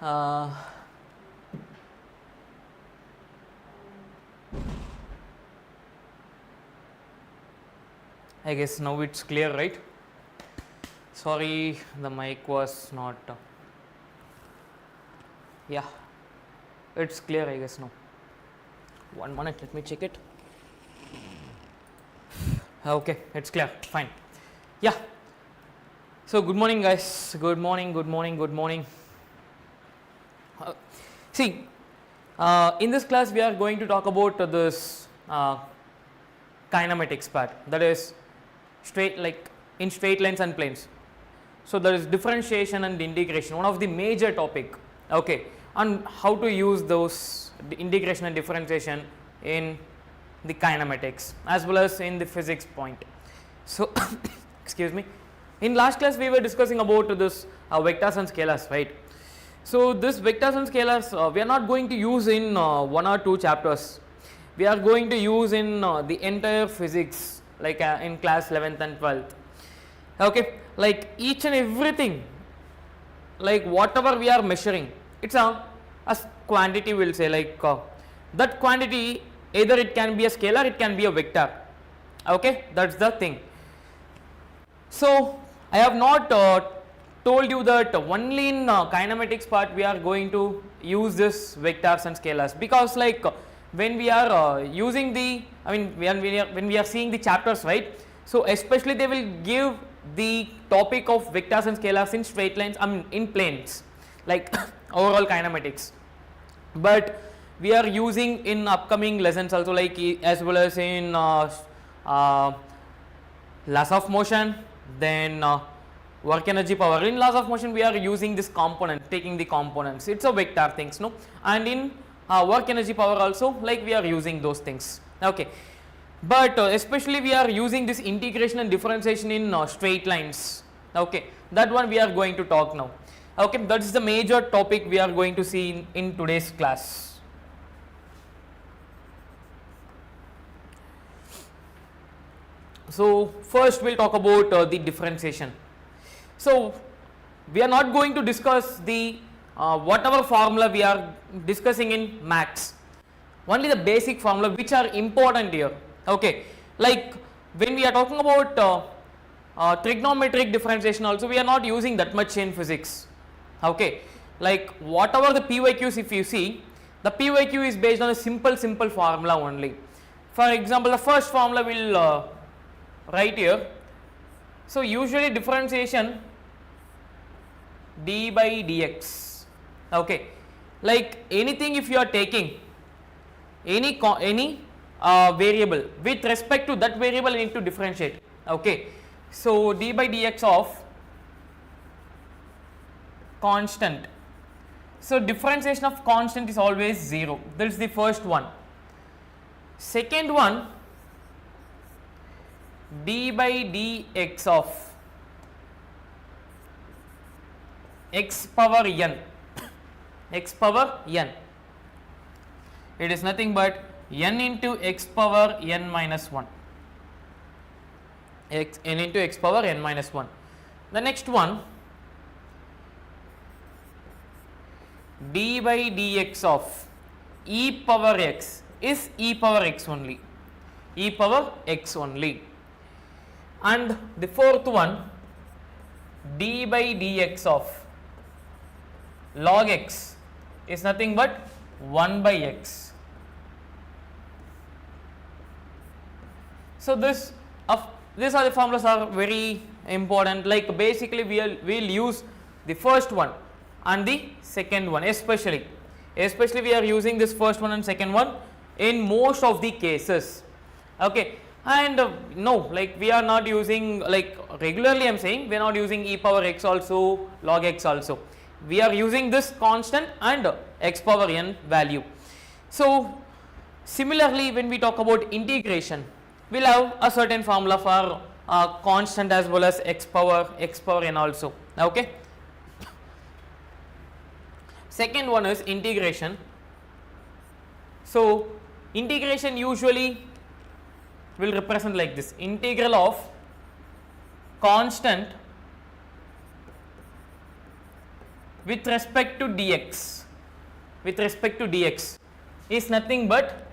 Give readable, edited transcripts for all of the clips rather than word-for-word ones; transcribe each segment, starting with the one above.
Uh, I guess now it's clear, right? Sorry, the mic was not. Yeah, it's clear, I guess now. 1 minute, let me check it. Okay, it's clear, fine. Yeah. So, good morning, guys. Good morning, good morning, good morning. See, in this class, we are going to talk about this kinematics part, that is in straight lines and planes. So, there is differentiation and integration, one of the major topic, okay, and how to use those integration and differentiation in the kinematics as well as in the physics point. So, excuse me, in last class we were discussing about this vectors and scalars, right. So, this vectors and scalars we are not going to use in 1 or 2 chapters, we are going to use in the entire physics, like in class 11th and 12th, okay, like each and everything, like whatever we are measuring, it's a quantity, we will say, like that quantity either it can be a scalar, it can be a vector, okay, that is the thing. So, I have not told you that only in kinematics part we are going to use this vectors and scalars, because like when we are using the, I mean when we are seeing the chapters, right, so especially they will give the topic of vectors and scalars in straight lines, I mean in planes, like overall kinematics, but we are using in upcoming lessons also, like as well as in laws of motion, then work energy power. In laws of motion we are using this component, taking the components, it's a vector things, no, and in work energy power also, like we are using those things, okay, but especially we are using this integration and differentiation in straight lines, okay, that one we are going to talk now, okay, that is the major topic we are going to see in today's class. So, first we will talk about the differentiation. So, we are not going to discuss the whatever formula we are discussing in maths, only the basic formula which are important here, okay, like when we are talking about trigonometric differentiation also, we are not using that much in physics, okay, like whatever the PYQs, if you see, the PYQ is based on a simple formula only. For example, the first formula will write here. So, usually differentiation d by dx, okay, like anything if you are taking any variable, with respect to that variable you need to differentiate, okay. So, d by dx of constant, so differentiation of constant is always 0, that is the first one. Second one, d by dx of x power n, x power n, it is nothing but n into x power n minus 1, n into x power n minus 1. The next one, d by dx of e power x is e power x only, e power x only. And the fourth one, d by dx of log x is nothing but 1 by x. So, these are the formulas are very important, like basically we will use the first one and the second one, especially we are using this first one and second one in most of the cases, okay. And no, like we are not using, like regularly I am saying we are not using e power x also, log x also, we are using this constant and x power n value. So, similarly when we talk about integration, we will have a certain formula for constant as well as x power n also, okay. Second one is integration. So, integration usually will represent like this, integral of constant with respect to dx, is nothing but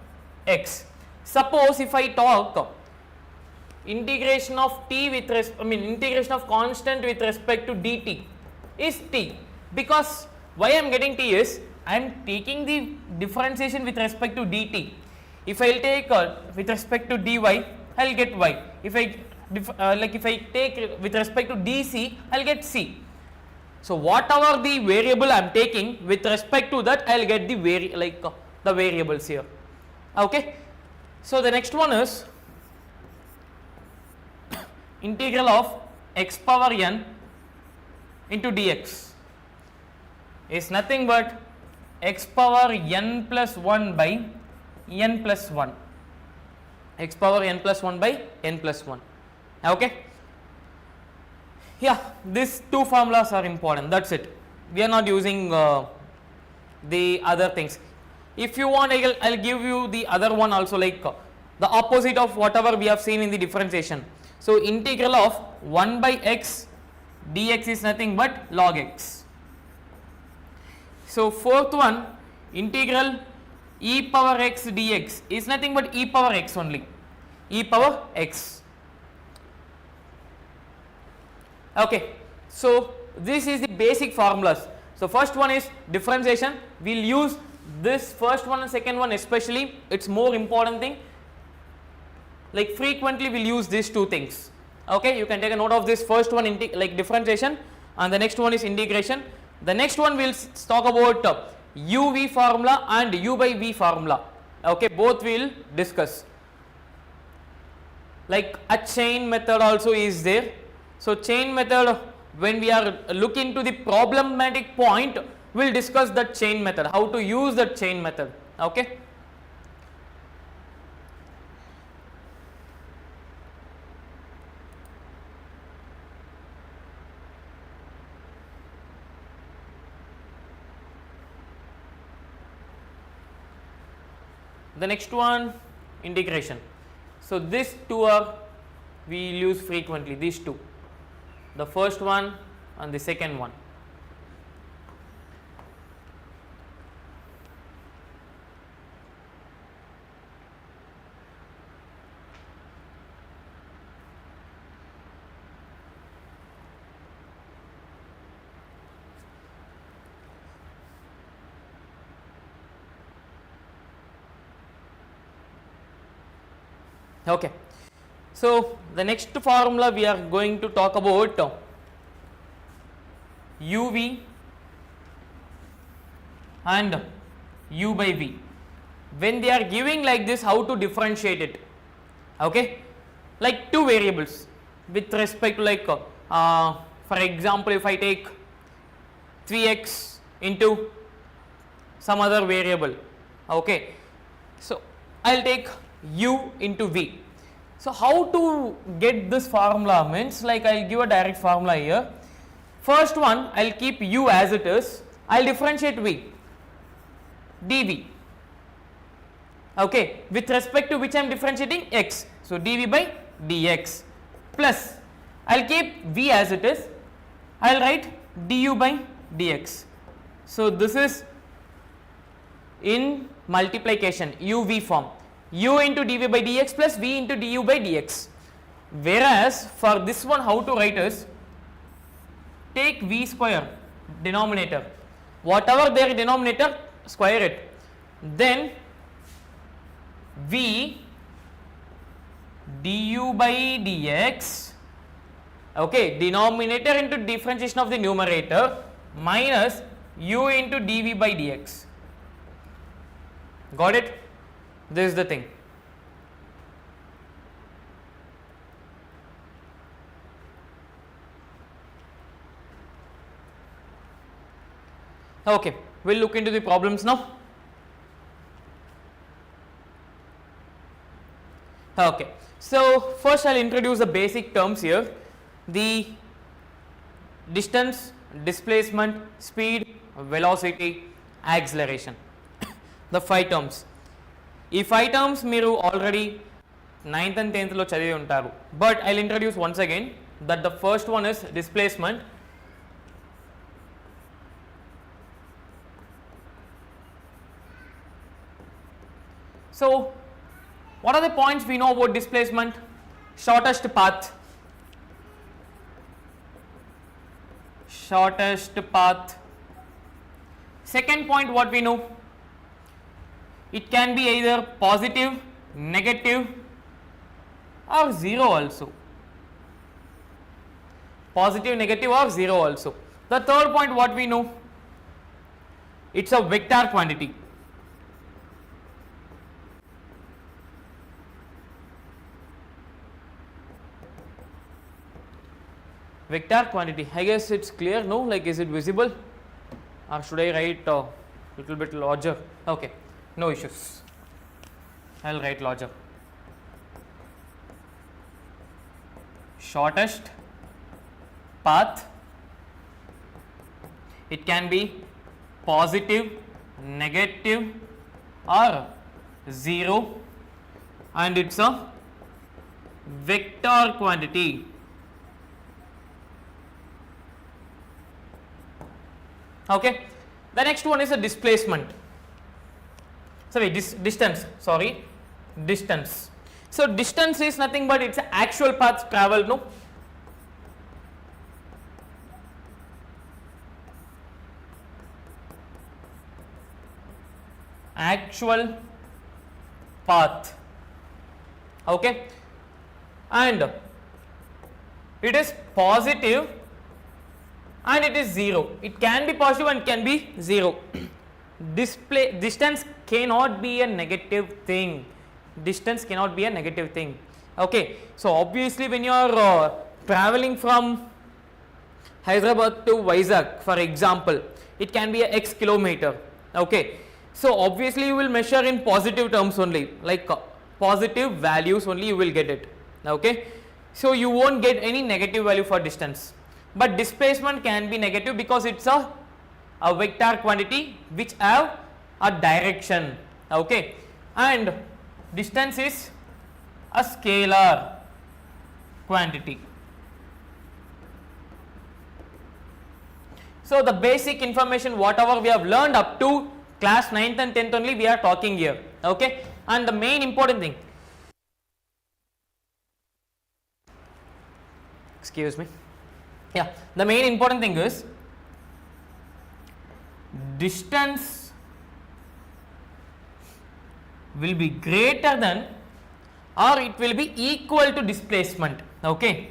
x. Suppose if I talk integration of t with integration of constant with respect to dt is t, because why I am getting t is I am taking the differentiation with respect to dt. If I will take with respect to dy, I will get y. If I if I take with respect to dc, I will get c. So whatever the variable I am taking with respect to that, I will get the the variables here. Okay. So the next one is integral of x power n into dx is nothing but x power n plus 1 by n plus 1, x power n plus 1 by n plus 1. Okay. Yeah, these two formulas are important, that's it. We are not using the other things. If you want, I'll give you the other one also, like the opposite of whatever we have seen in the differentiation. So integral of 1 by x dx is nothing but log x. So fourth one, integral e power x dx is nothing but e power x only, e power x. Okay, so this is the basic formulas. So first one is differentiation. We'll use this first one and second one especially, it's more important thing. Like frequently we'll use these two things. Okay, you can take a note of this first one, like differentiation, and the next one is integration. The next one we'll talk about uv formula and u by v formula. Okay, both we'll discuss. Like a chain method also is there. So chain method, when we are looking to the problematic point, we'll discuss that chain method, how to use that chain method. Okay. The next one, integration. So these two are we use frequently, these two, the first one and the second one. Okay. So the next formula we are going to talk about uv and u by v. When they are giving like this, how to differentiate it? Okay, like two variables with respect to for example, if I take 3x into some other variable, okay, so I'll take u into v. So how to get this formula means, like I'll give a direct formula here. First one, I'll keep u as it is, I'll differentiate v, dv, okay, with respect to which I am differentiating x. So dv by dx plus, I'll keep v as it is, I'll write du by dx. So this is in multiplication uv form, u into dv by dx plus v into du by dx. Whereas for this one, how to write is, take v square denominator, whatever their denominator, square it, then v du by dx, okay, denominator into differentiation of the numerator minus u into dv by dx. Got it? This is the thing. Okay, we'll look into the problems now. Okay, so first I'll introduce the basic terms here, the distance, displacement, speed, velocity, acceleration. The 5 terms. ఈ 5 terms మీరు already 9th and 10th లో చదివి ఉంటారు, but I'll introduce once again that the first one is displacement. So what are the points we know about displacement? Shortest path, second point what we know, it can be either positive, negative or 0 also, positive, negative or 0 also. The third point what we know, it's a vector quantity. Vector quantity, I guess it's clear, no? Like, is it visible or should I write little bit larger? Okay, no issues, I will write larger. Shortest path, it can be positive, negative or 0 and it's a vector quantity. Okay. The next one is a displacement. Sorry, distance. Sorry, distance. So distance is nothing but it's actual path traveled, no? Actual path. Okay, and it is positive and it is 0. It can be positive and can be 0. Distance cannot be a negative thing. Distance cannot be a negative thing. Okay. So obviously when you are traveling from Hyderabad to Vizag, for example, it can be a x kilometer. Okay. So obviously you will measure in positive terms only, like positive values only you will get it. Okay. So you won't get any negative value for distance. But displacement can be negative because it's a vector quantity which have a direction. Okay. And distance is a scalar quantity. So the basic information whatever we have learned up to class 9th and 10th only we are talking here. Okay. And the main important thing, excuse me, yeah, the main important thing is distance will be greater than or it will be equal to displacement. Okay.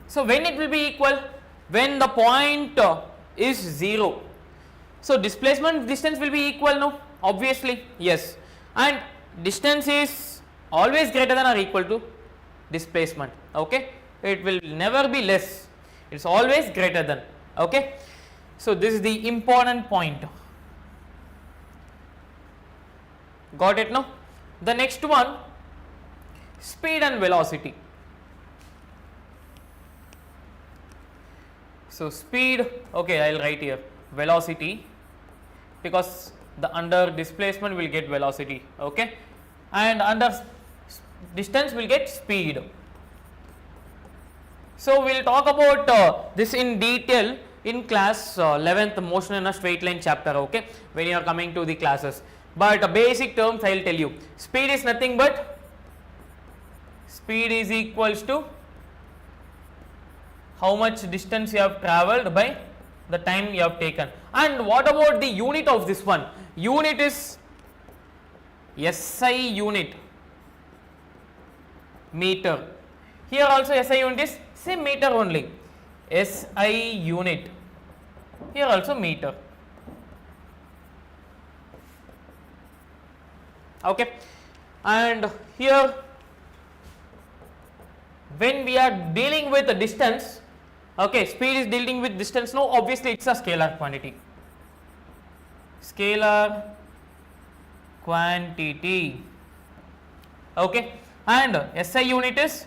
So when it will be equal? When the point is 0. So displacement distance will be equal, no? Obviously yes, and distance is always greater than or equal to displacement. Okay, it will never be less, it is always greater than. Okay. So this is the important point. Got it now? The next one, speed and velocity. So speed, okay, I will write here velocity because the under displacement will get velocity. Okay. And under distance will get speed. So we will talk about this in detail in class 11th motion in a straight line chapter. Okay, when you are coming to the classes, but basic terms I will tell you. Speed is nothing but speed is equals to how much distance you have travelled by the time you have taken. And what about the unit of this one? Unit is SI unit, meter. Here also SI unit is same meter only, SI unit, here also meter. Okay. And here when we are dealing with the distance, okay, speed is dealing with distance, no, obviously it's a scalar quantity, scalar quantity. Okay. And SI unit is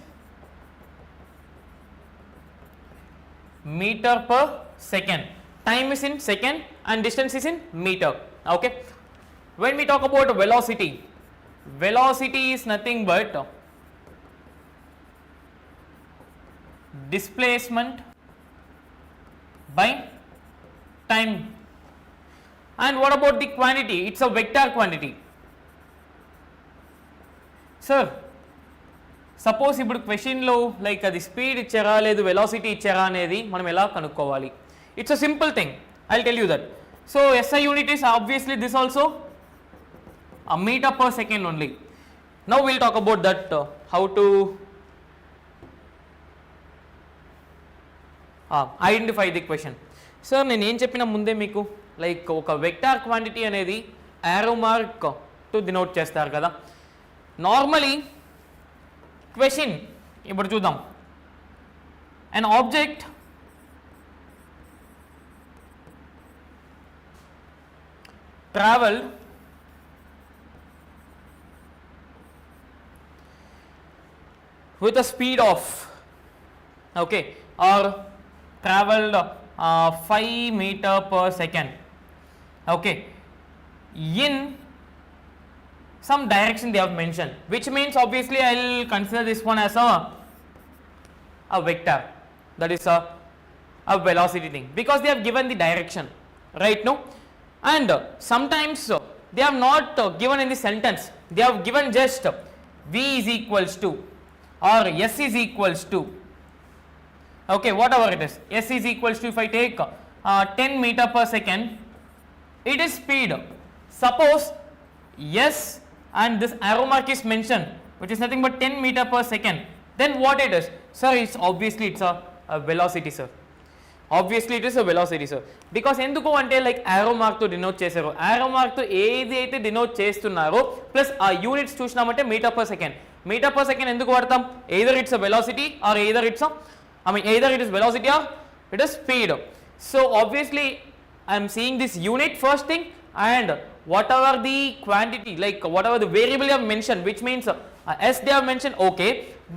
meter per second, time is in second and distance is in meter. Okay. When we talk about velocity, velocity is nothing but displacement by time. And what about the quantity? It's a vector quantity. Sir, suppose ఇప్పుడు క్వశ్చన్లో like అది speed ఇచ్చారా లేదు velocity ఇచ్చారా అనేది మనం ఎలా కనుక్కోవాలి? It's a simple thing, I will tell you that. So SI unit is obviously this also a meter per second only. Now we will talk about that how to identify the question. Sir, నేను ఏం చెప్పిన ముందే మీకు like ఒక vector quantity అనేది arrow mark తో denote చేస్తారు కదా. నార్మలీ క్వశ్చన్ ఇప్పుడు చూద్దాం. an object traveled with a speed of okay or traveled 5 meter per second okay in some direction they have mentioned, which means obviously I will consider this one as a vector, that is a velocity thing, because they have given the direction, right? No, and sometimes they have not given in the sentence, they have given just v is equals to or s is equals to okay whatever it is, s is equals to, if I take 10 meter per second, it is speed. Suppose s and this arrow mark is mentioned, which is nothing but 10 meter per second, then what it is? Sir, it's obviously it's a velocity, sir. Obviously it is a velocity, sir, because ఎందుకు అంటే like arrow mark తో denote చేశారు, arrow mark తో ఏది అయితే denote చేస్తున్నారో plus ఆ units చూసినామంటే metre per second. Metre per second ఎందుకు వాడతాం? either it's a velocity or either it's a either it is velocity or it is speed. So obviously I am seeing this unit first thing, and whatever the quantity, like whatever the variable you have mentioned, which means s they have mentioned, okay,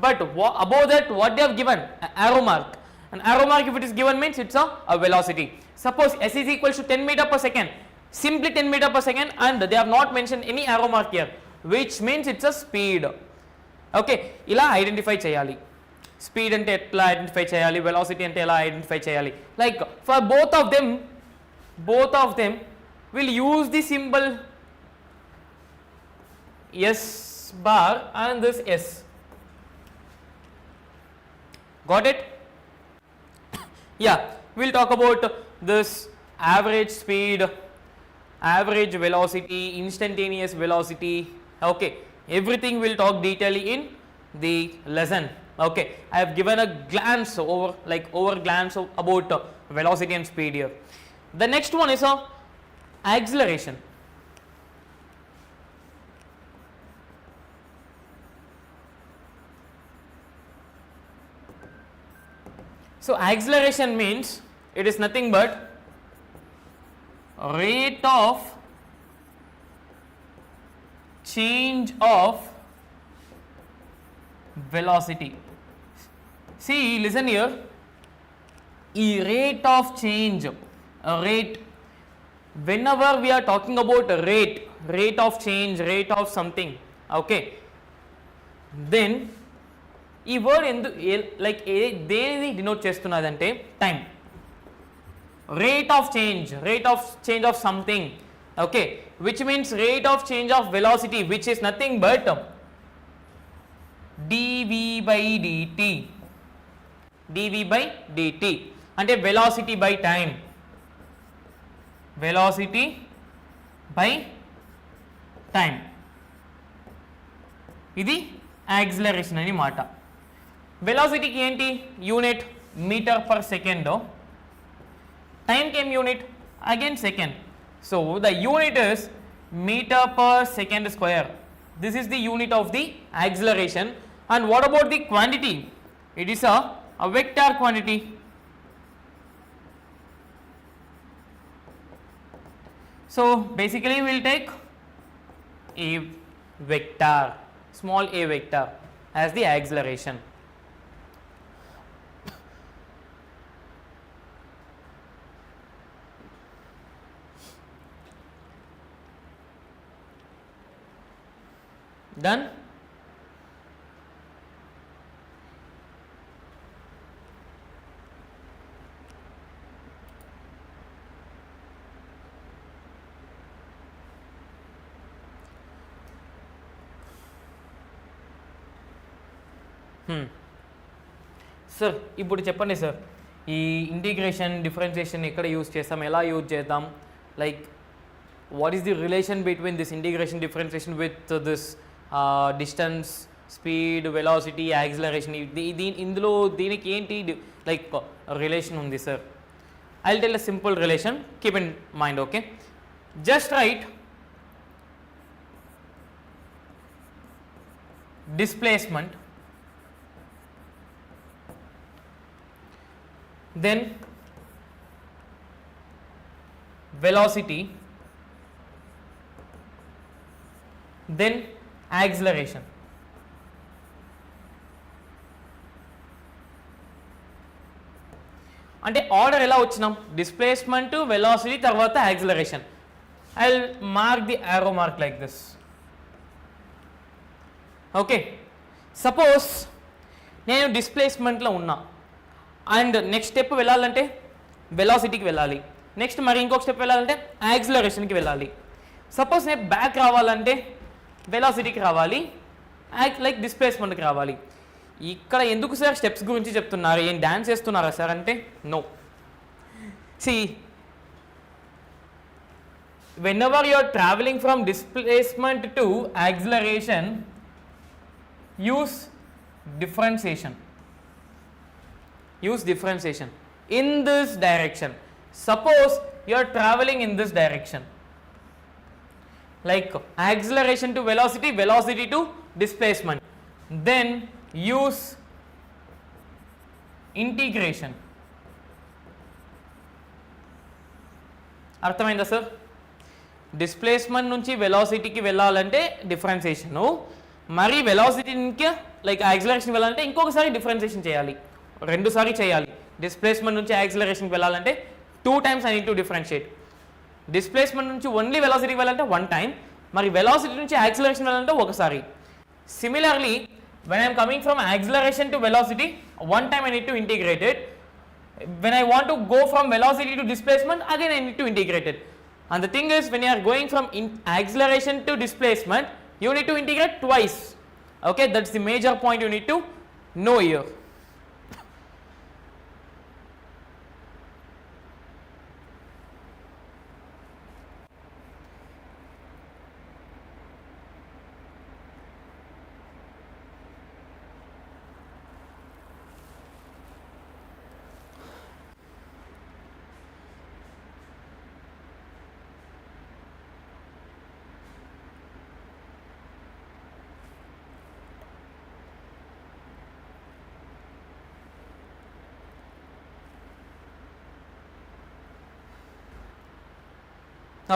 but above that what they have given? Arrow mark. An arrow mark, if it is given, means it's a velocity. Suppose s is equals to 10 meter per second, simply 10 meter per second, and they have not mentioned any arrow mark here, which means it's a speed. Okay, ఇలా identify చేయాలి. Speed అంటే ఎట్లా identify చేయాలి, velocity అంటే ఎలా identify చేయాలి, like for both of them will use the symbol s bar and this s. Got it? Yeah, we'll talk about this average speed, average velocity, instantaneous velocity, okay, everything we'll talk detailedly in the lesson. Okay, I have given a glance over glance about velocity and speed here. The next one is acceleration. So acceleration means it is nothing but rate of change of velocity. See, listen here, e rate of change, rate, whenever we are talking about rate of change, rate of something, okay, then ఈ word like దేని denote చేస్తున్నదంటే time. Rate of change of something, okay, which means rate of change of velocity, which is nothing but dv by dt అంటే velocity by time, velocity by time, ఇది acceleration అని మాట. వెలాసిటీకి ఏంటి unit? Metre per second. టైంకి ఏం unit? Again second. So the unit is metre per second square. This is the unit of the acceleration. And what about the quantity? It is a vector quantity. So basically we will take a vector, small a vector, as the acceleration. Done? Sir ఇప్పుడు చెప్పండి sir, ఈ integration differentiation ఎక్కడ use చేస్తాం, ఎలా use చేద్దాం, like what is the relation between this integration differentiation with this distance, speed, velocity, acceleration, ఇందులో దీనికి ఏంటి లైక్ రిలేషన్ ఉంది sir? I will tell a simple relation, keep in mind. Okay, just right displacement, then velocity, then acceleration. అంటే order ఎలా వచ్చినాం, displacement, velocity, తర్వాత acceleration. I will mark the arrow mark like this. Okay, suppose నేను డిస్ప్లేస్మెంట్లో ఉన్నా and next step వెళ్ళాలంటే వెలాసిటీకి వెళ్ళాలి, next మరి ఇంకొక స్టెప్ వెళ్ళాలంటే యాక్సిలరేషన్కి వెళ్ళాలి. సపోజ్ నేను బ్యాక్ రావాలంటే వెలాసిటీకి రావాలి, లైక్ డిస్ప్లేస్మెంట్కి రావాలి. ఇక్కడ ఎందుకు సార్ స్టెప్స్ గురించి చెప్తున్నారు, ఏం డ్యాన్స్ చేస్తున్నారా సార్ అంటే no. See, whenever you are traveling from displacement to acceleration, use differentiation. Use differentiation in this direction. Suppose you are traveling in this direction, like acceleration to velocity, velocity to displacement, then use integration. అర్థమైందా sir? Displacement నుంచి వెలాసిటీకి వెళ్ళాలంటే differentiation, మరి వెలాసిటీకి like యాక్సిలరేషన్కి వెళ్ళాలంటే ఇంకొకసారి differentiation చేయాలి, రెండుసారి చేయాలి. Displacement నుంచి యాక్సిలరేషన్కి వెళ్ళాలంటే 2 times I need to differentiate. Displacement నుంచి ఓన్లీ వెలాసిటీకి వెళ్ళాలంటే 1 time, మరి వెలాసిటీ నుంచి యాక్సిలరేషన్ వెళ్ళాలంటే ఒకసారి. Similarly when I am coming from acceleration to velocity, 1 time I need to integrate it. When I want to go from velocity to displacement, again I need to integrate it. And the thing is, when you are going from acceleration to displacement, you need to integrate twice. Okay, that's the major point you need to know here.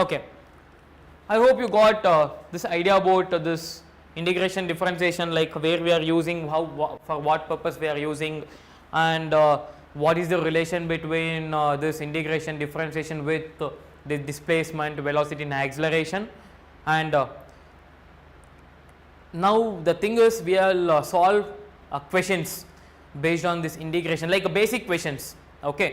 Okay, I hope you got this idea about this integration differentiation, like where we are using, how, for what purpose we are using, and what is the relation between this integration differentiation with the displacement, velocity and acceleration. And now the thing is, we will solve questions based on this integration, like basic questions. Okay,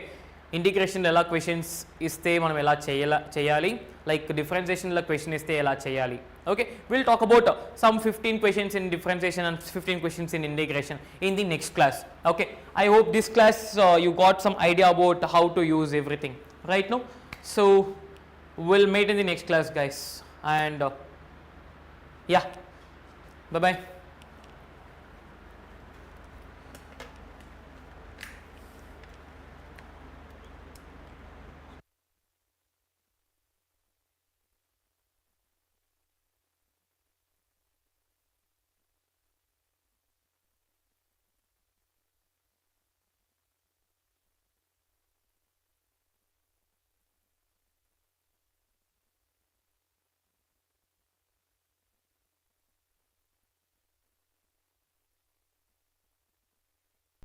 integration ఎలా questions ఇస్తే మనం ఎలా చేయాలి, like డిఫరెన్షియేషన్లో question ఇస్తే ఎలా చేయాలి. Okay, will talk about some 15 questions in differentiation and 15 questions in integration in the next class. Okay, I hope this class you got some idea about how to use everything right now. So we'll meet in the next class guys, and yeah, bye bye.